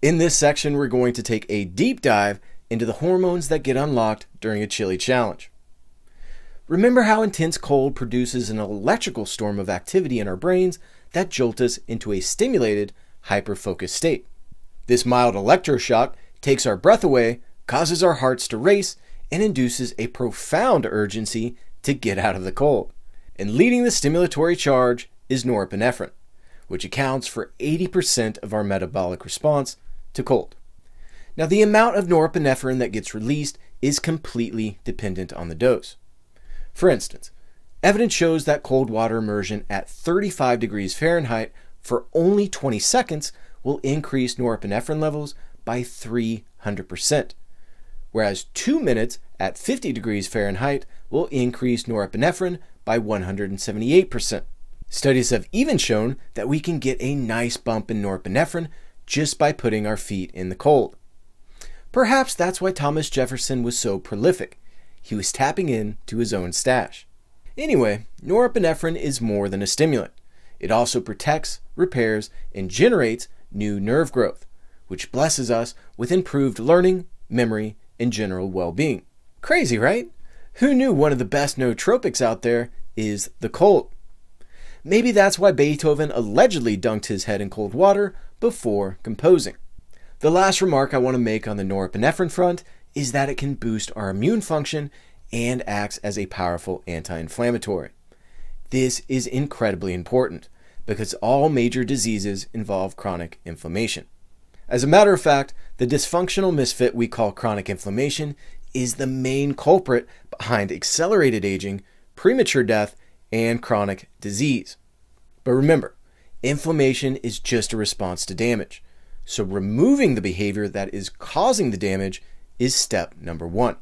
In this section, we're going to take a deep dive into the hormones that get unlocked during a chilly challenge. Remember how intense cold produces an electrical storm of activity in our brains that jolt us into a stimulated, hyper-focused state. This mild electroshock takes our breath away, causes our hearts to race, and induces a profound urgency to get out of the cold. And leading the stimulatory charge is norepinephrine, which accounts for 80% of our metabolic response to cold. Now, the amount of norepinephrine that gets released is completely dependent on the dose. For instance, evidence shows that cold water immersion at 35 degrees Fahrenheit for only 20 seconds will increase norepinephrine levels by 300%, whereas 2 minutes at 50 degrees Fahrenheit will increase norepinephrine by 178%. Studies have even shown that we can get a nice bump in norepinephrine just by putting our feet in the cold. Perhaps that's why Thomas Jefferson was so prolific. He was tapping into his own stash. Anyway, norepinephrine is more than a stimulant. It also protects, repairs, and generates new nerve growth, which blesses us with improved learning, memory, and general well-being. Crazy, right? Who knew one of the best nootropics out there is the cold? Maybe that's why Beethoven allegedly dunked his head in cold water before composing. The last remark I want to make on the norepinephrine front is that it can boost our immune function and acts as a powerful anti-inflammatory. This is incredibly important because all major diseases involve chronic inflammation. As a matter of fact, the dysfunctional misfit we call chronic inflammation is the main culprit behind accelerated aging, premature death, and chronic disease. But remember, inflammation is just a response to damage. So removing the behavior that is causing the damage is step number 1.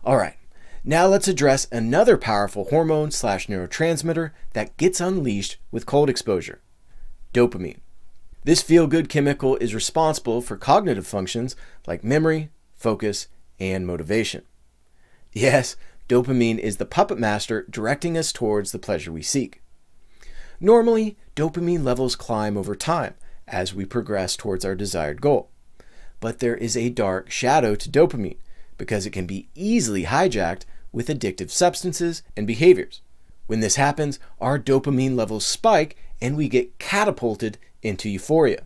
All right, now let's address another powerful hormone/neurotransmitter that gets unleashed with cold exposure: dopamine. This feel-good chemical is responsible for cognitive functions like memory, focus, and motivation. Yes, dopamine is the puppet master directing us towards the pleasure we seek. Normally, dopamine levels climb over time as we progress towards our desired goal. But there is a dark shadow to dopamine because it can be easily hijacked with addictive substances and behaviors. When this happens, our dopamine levels spike and we get catapulted into euphoria.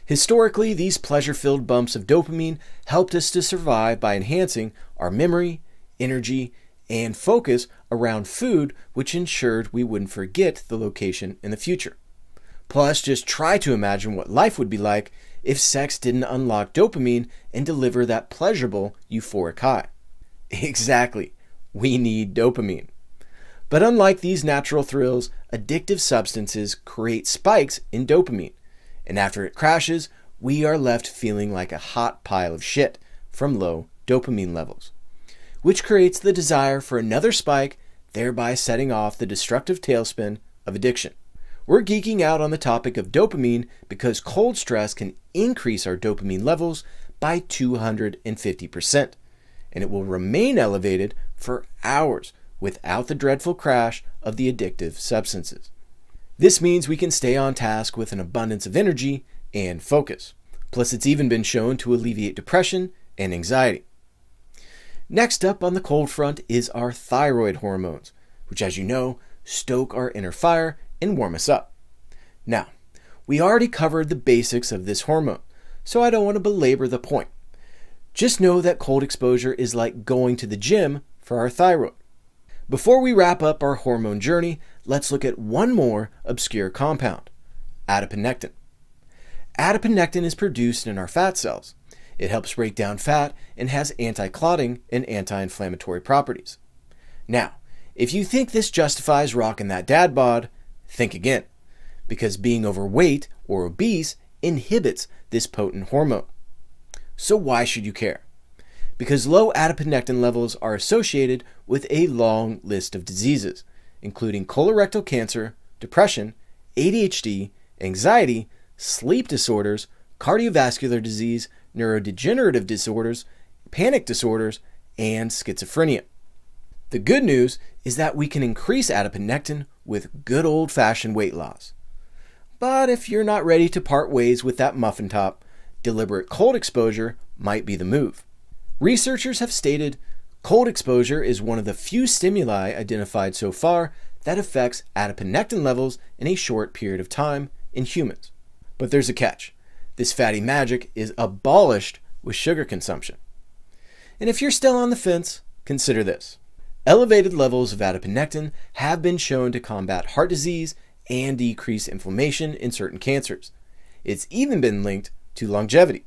Historically, these pleasure-filled bumps of dopamine helped us to survive by enhancing our memory, energy, and focus around food, which ensured we wouldn't forget the location in the future. Plus, just try to imagine what life would be like if sex didn't unlock dopamine and deliver that pleasurable, euphoric high. Exactly, we need dopamine. But unlike these natural thrills, addictive substances create spikes in dopamine, and after it crashes, we are left feeling like a hot pile of shit from low dopamine levels, which creates the desire for another spike, thereby setting off the destructive tailspin of addiction. We're geeking out on the topic of dopamine because cold stress can increase our dopamine levels by 250%, and it will remain elevated for hours without the dreadful crash of the addictive substances. This means we can stay on task with an abundance of energy and focus. Plus, it's even been shown to alleviate depression and anxiety. Next up on the cold front is our thyroid hormones, which, as you know, stoke our inner fire and warm us up. Now, we already covered the basics of this hormone, so I don't want to belabor the point. Just know that cold exposure is like going to the gym for our thyroid. Before we wrap up our hormone journey, let's look at one more obscure compound: adiponectin. Adiponectin is produced in our fat cells. It helps break down fat and has anti-clotting and anti-inflammatory properties. Now, if you think this justifies rocking that dad bod, think again, because being overweight or obese inhibits this potent hormone. So why should you care? Because low adiponectin levels are associated with a long list of diseases, including colorectal cancer, depression, ADHD, anxiety, sleep disorders, cardiovascular disease, neurodegenerative disorders, panic disorders, and schizophrenia. The good news is that we can increase adiponectin with good old-fashioned weight loss. But if you're not ready to part ways with that muffin top, deliberate cold exposure might be the move. Researchers have stated cold exposure is one of the few stimuli identified so far that affects adiponectin levels in a short period of time in humans. But there's a catch. This fatty magic is abolished with sugar consumption. And if you're still on the fence, consider this. Elevated levels of adiponectin have been shown to combat heart disease and decrease inflammation in certain cancers. It's even been linked to longevity.